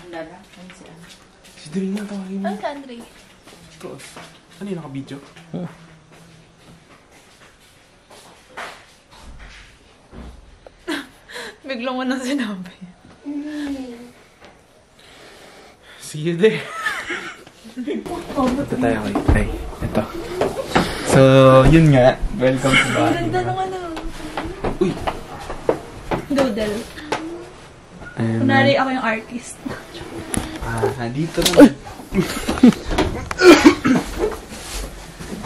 Dala, ano si Ana? Si Dre nga tawagin mo. Ano ka, Andre? Ito. Ano yung naka-video? Biglang mo nang sinabi. See you there. Ito tayo kay Tay. Ito. So, yun nga. Welcome to bahay. Ganda ng ano. Uy! Doodle. Kunwari ako yung artist. Dito naman.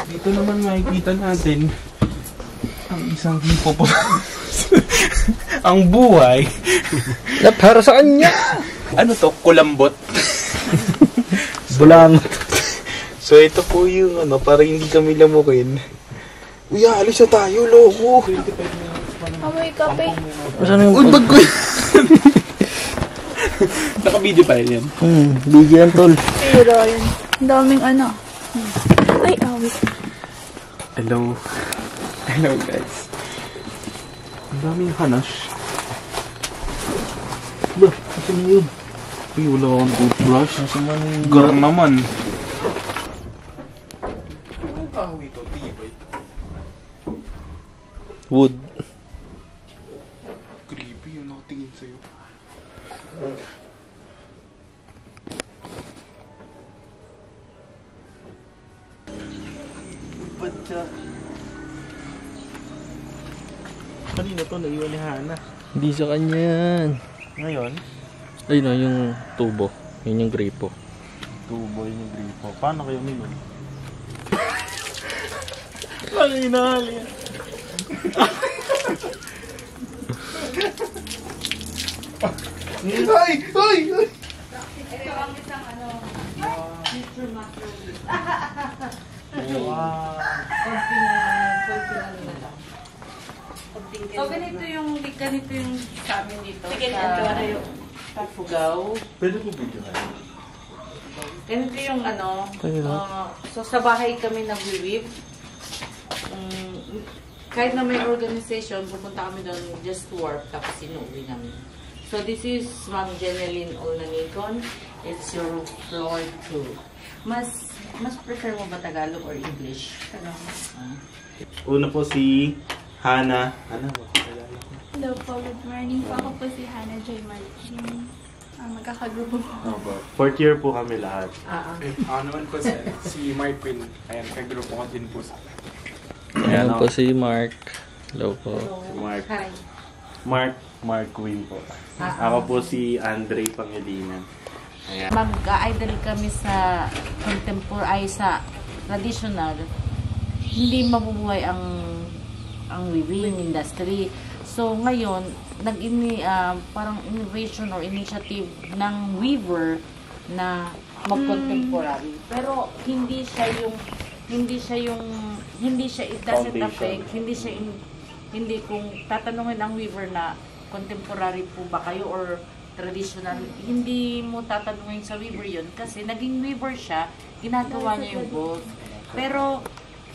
Dito naman makikita natin ang isang hipo. Ang buhay. Na para sa kanya. Ano to? Kulambot. Bulang. So ito po yung para hindi kami lamukin. Uy, alis na tayo, loko. Amoy kape. Saan yung... Uy, bag ko. Naka-video pa rin yan. Video yan, tol. Pero yun. Ang daming ano. Ay, awit. Hello. Hello, guys. Ang daming hanash. Ba, saan mo yun? Uy, wala akong toothbrush. Saan mo yun? Gar naman. Anong kahoy ito? Tibay. Wood. Creepy yung nakatingin sa'yo. Ba't siya? Kanina to, naiwan ni Hana. Hindi sa kanya yan. Ngayon? Ayun na, yung tubo. Yun yung gripo. Tubo yung gripo. Paano kayo minun? Ang inahali yan. Ay! Ay! Ay! Ito ang isang ano, future master. Wow! So, ganito yung sa amin dito. Sige, Sa Fugao. Pwede ko video kayo? Ganito yung ano, Tayo so sa bahay kami nag-weave. Kahit na may organization, pupunta kami doon just to work, tapos inuwi namin. So this is Ma'am Jeneline Olnanicon. It's your floor 2. Mas prefer mo ba Tagalog or English? Tagalog. Una po si Hana. Hana ba? Hello po, good morning po. Ako po si Hana Joy Martin. Magkakagrupo po. Opo. Fourth year po kami lahat. Ako naman po si Mark Quinn. Ayan, kagrupo ko din po sa akin. Ayan po si Mark. Hello po. Mark. Hi. Mark Quinn po. Ako po si Andre Pangilinan. Ayan. Mag-idol kami sa contemporary, sa traditional. Hindi mabubuhay ang weaving industry. So ngayon, parang innovation or initiative ng weaver na mag-contemporary. Pero hindi it doesn't affect, hindi kung tatanungin ang weaver na contemporary po ba kayo or traditional, hindi mo tatanungin sa weaver yun kasi naging weaver siya, ginagawa niya yung both. Pero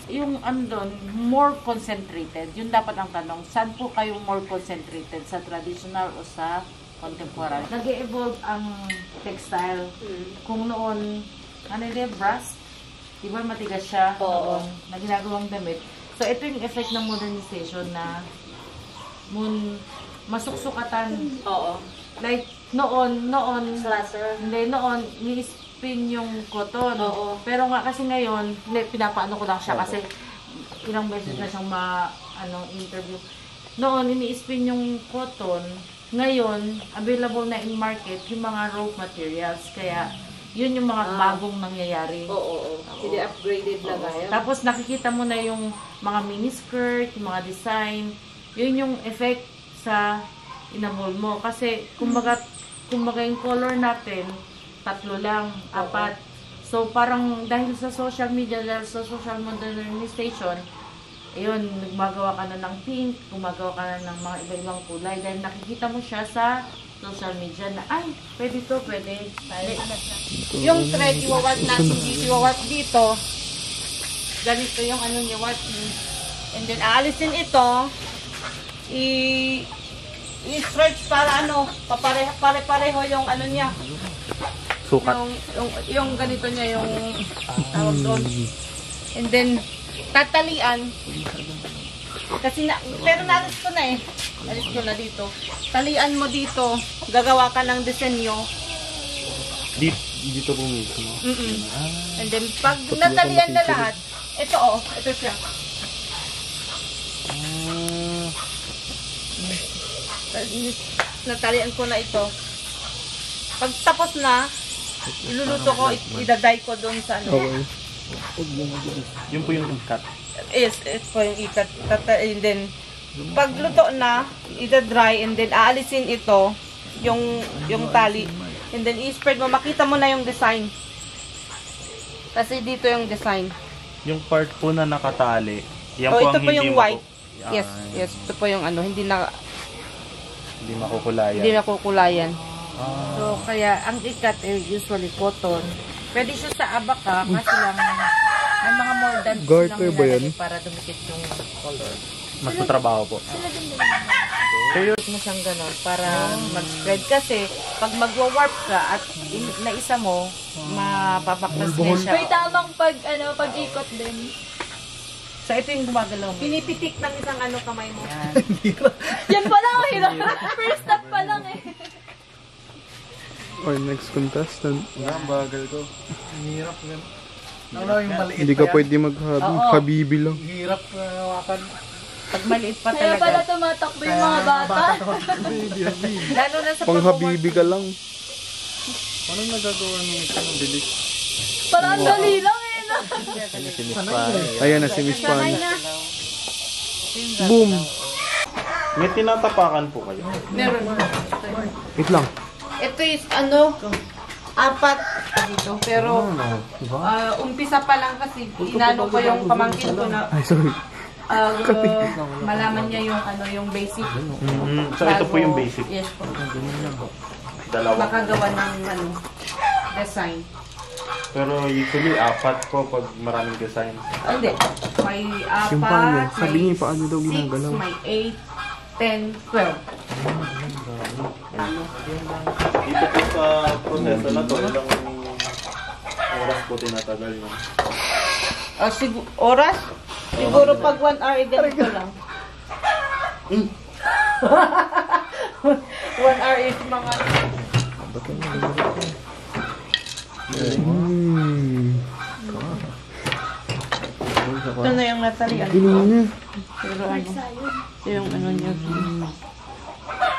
yung andon, more concentrated, yun dapat ang tanong, saan po kayo more concentrated, sa traditional o sa contemporary? Nag-evolve ang textile. Kung noon, ano yung brass, diba matigas siya noon, na ginagawang damit. So ito yung effect ng modernization na masuksukatan. Oo. Like noon, Slasher. hindi, noon, ni-spin yung cotton. Oo. Pero nga kasi ngayon, pinapaano ko lang siya kasi ilang beses na siyang interview. Noon, ini-spin yung cotton. Ngayon, available na in market yung mga raw materials. Kaya, yun yung mga bagong nangyayari. Oo. Hindi upgraded na gaya. Tapos nakikita mo na yung mga miniskirt, yung mga design. Yun yung effect sa inamol mo. Kasi, kumbaga yung color natin, 3 lang, 4. So, parang dahil sa social media, dahil sa social modernization, ayun, gumagawa ka na ng pink, gumagawa ka na ng mga iba-ibang kulay. Dahil nakikita mo siya sa social media na, ay, pwede to, pwede. Yung thread, iwawarp natin dito, iwawarp dito. Ganito yung ano niya, warp. And then, aalisin ito, i-stretch para ano, pare-pareho yung ano niya. Sukat. Yung ganito niya, yung tawag doon. And then, tatalian. Kasi pero naalis ko na eh. Alis ko na dito. Talian mo dito. Gagawa ka ng disenyo. Dito po mismo. And then, pag natalian na lahat, ito siya. Natalian ko na ito. Pag tapos na, iluluto ko, idaday ko doon sa ano. Okay. Yun po yung cut. Yes, ito po yung ikat. And then, pag luto na, idadry, and then aalisin ito, yung tali. And then, i-spread mo, makita mo na yung design. Kasi dito yung design. Yung part po na nakatali, yan Oh, po ito ang po hindi yung white. Yes, ito po yung ano, hindi makukulayan. Hindi nakukulayan. So, kaya ang ikat usually cotton. Pwede siya sa abaka kasi lang may mga more than Garter ba yan? para dumikit yung color. Mas matrabaho po. Kaya mo siyang ganon para mag-spread kasi pag magwa-warp ka at naisa mo, mababaklas niya siya. May tamang pag-ikot din. So, ito yung gumagalaw mo. Pinipitik ng isang ano kamay mo. Yan pa lang ang hirap. First step pa lang eh. Our next contestant. Ang bagal ko. Hirap yan. Yung maliit Hindi ka pwede mag-habibi lang. Hirap hawakan. Pag maliit pa Kaya talaga. pala tumatakbo yung mga bata. Lalo na sa Pang habibi ka lang. Anong nagagawa nyo ito ng bilis? Parang ang dali lang eh. No? Ayan na si Miss Pan. Boom! May tinatapakan po kayo. Meron. Wait lang. Ito is ano, 4 dito. Pero, umpisa pa lang kasi, inano ko yung pamangkin ko na Ay, sorry. malaman niya yung ano, yung basic. So ito po yung basic. Yes po. Dalawa. Makagawa ng ano, design. Pero usually 4 po pag maraming design. Hindi. May 4, Yung paano? Sabi may niya yung paano daw ginagalaw. 6, may 8, 10, 12. Dito po sa proseso na to, ilang oras po tinatagal nyo? Oras? Siguro pag 1 hour, ganito lang. 1 hour is mga... Ito na yung natalian. Pero ano, ito yung ano niya.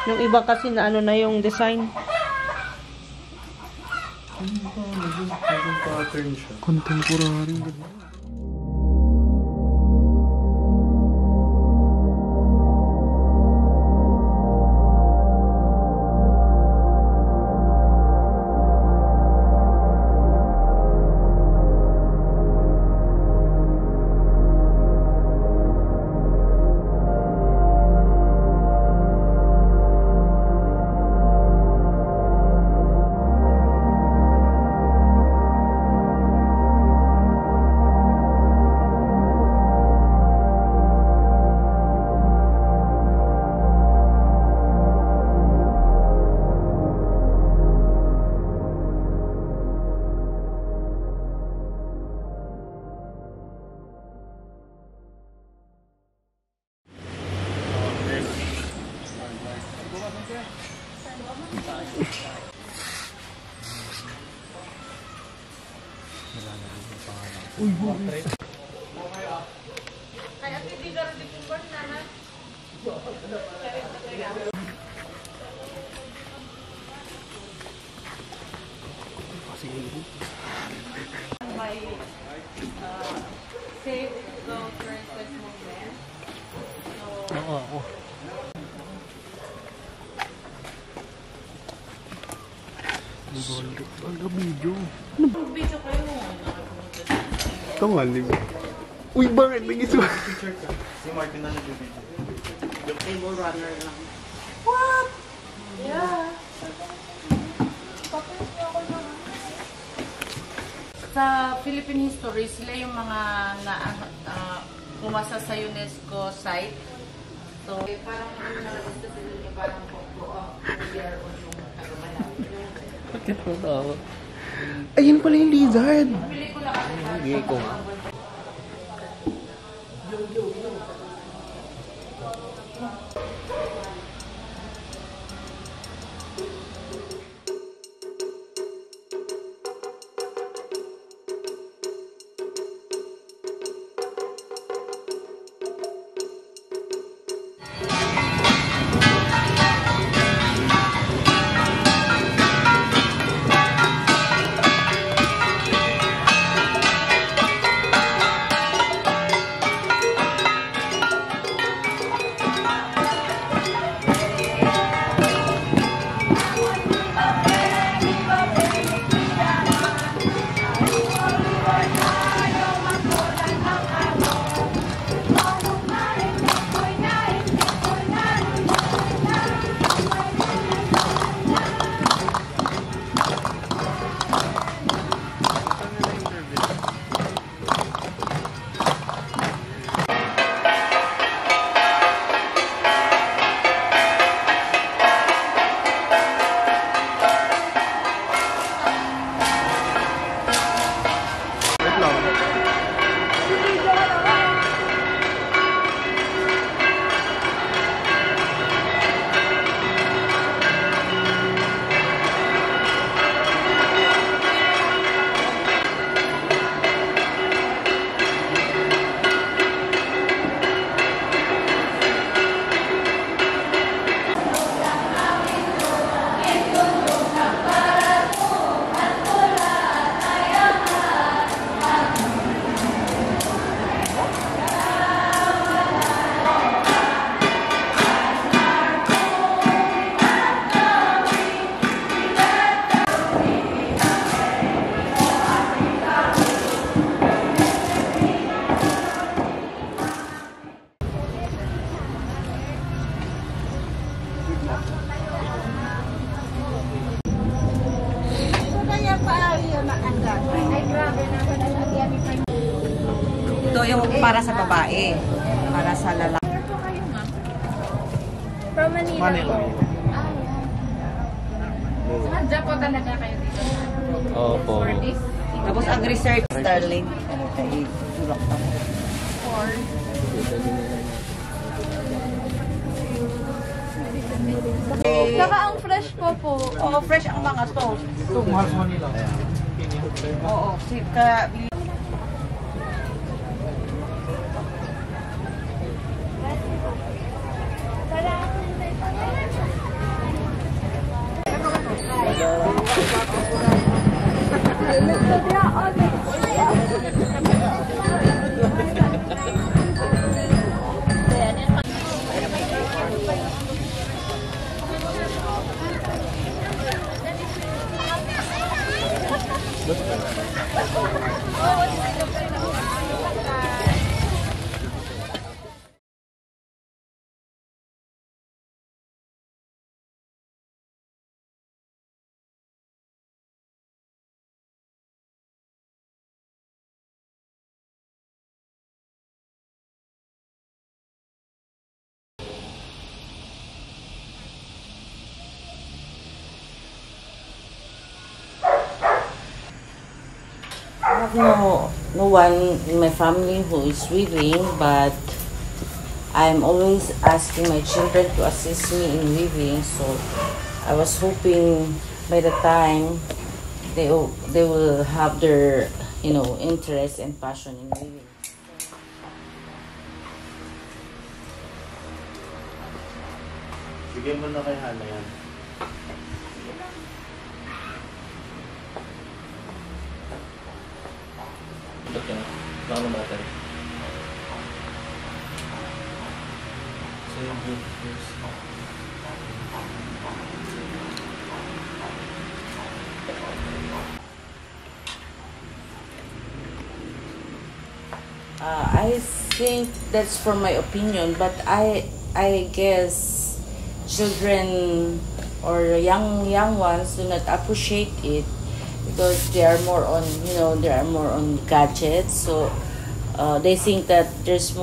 Yung iba kasi na ano na yung design. Pattern siya. Contemporary. Save the princess movement. Oo. Video. Video kayo. Tangali. Uy, bakit nag-iso? Si Martin na nag-video. Yung table runner lang. Sa Philippine history, sila yung mga na pumasa sa UNESCO site to. Parang gusto sila niya parang year on yung Bakit mo daw? Ayun pala yung lizard. Hindi ko. Ito yung para sa babae. Para sa lalaki. From Manila. Sadya po talaga kayo dito. Opo. For this, Tapos ang research, Starling. Ay, tulak pa. for Saka ang fresh po. Oo, fresh ang mga to. Ito, mahal sa Manila. Oo, sika. I have no one in my family who is weaving, but I'm always asking my children to assist me in weaving. So I was hoping by the time they will have their interest and passion in weaving. Bigyan mo na kay Hana yan. Ba't yan? Baka na battery. So yung good first. I think that's for my opinion, but I guess children or young ones do not appreciate it because they are more on gadgets. So they think that there's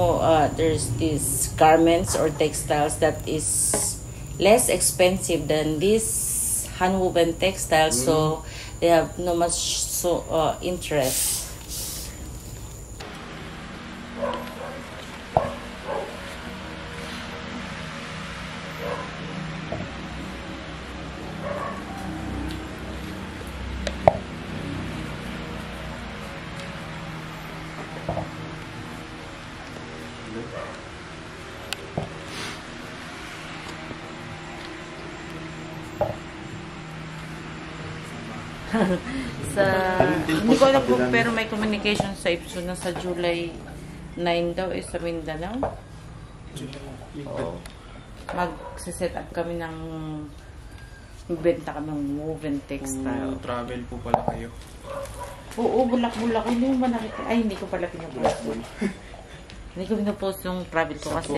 these garments or textiles that is less expensive than this hand-woven textile, so they have no much interest. Hindi ko alam kung pero may communication sa Ipso na sa July 9 daw sa Mindanao. Mag-set up kami ng benta kami ng woven textile. Travel po pala kayo. Oo, bulak-bulak. Hindi mo ba nakita? Ay, hindi ko pala pinapost. Hindi ko pinapost yung travel ko kasi.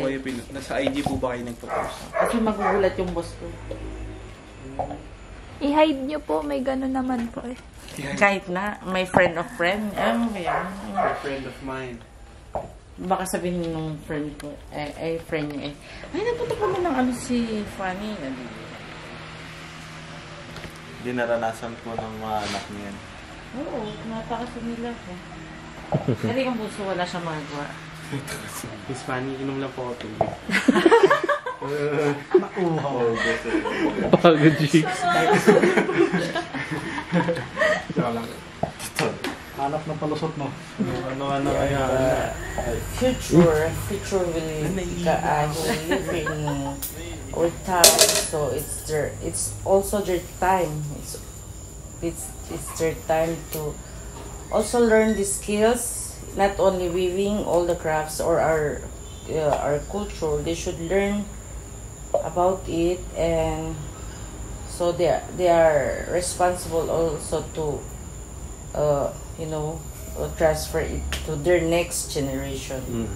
Nasa IG po ba kayo nagpo-post? Kasi magugulat yung boss ko. I-hide nyo po, may gano'n naman po eh. Kahit na, may friend of friend. Ano ba yan? A friend of mine. Baka sabihin nung friend ko, friend niya ay, napunta pa mo ng ano si Fanny. Hindi naranasan po ng mga anak niya. Oo, napakasal nila ko. Kasi ang puso, wala siyang magagawa. Miss Fanny, inom lang po ako tubig. Pagod, Jigs. Hanap na palusot mo. Ano kaya? Future will live in our time, so it's also their time. It's their time to also learn the skills, not only weaving, all the crafts or our culture. They should learn about it, and so they are responsible also to transfer it to their next generation.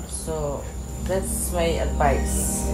So that's my advice.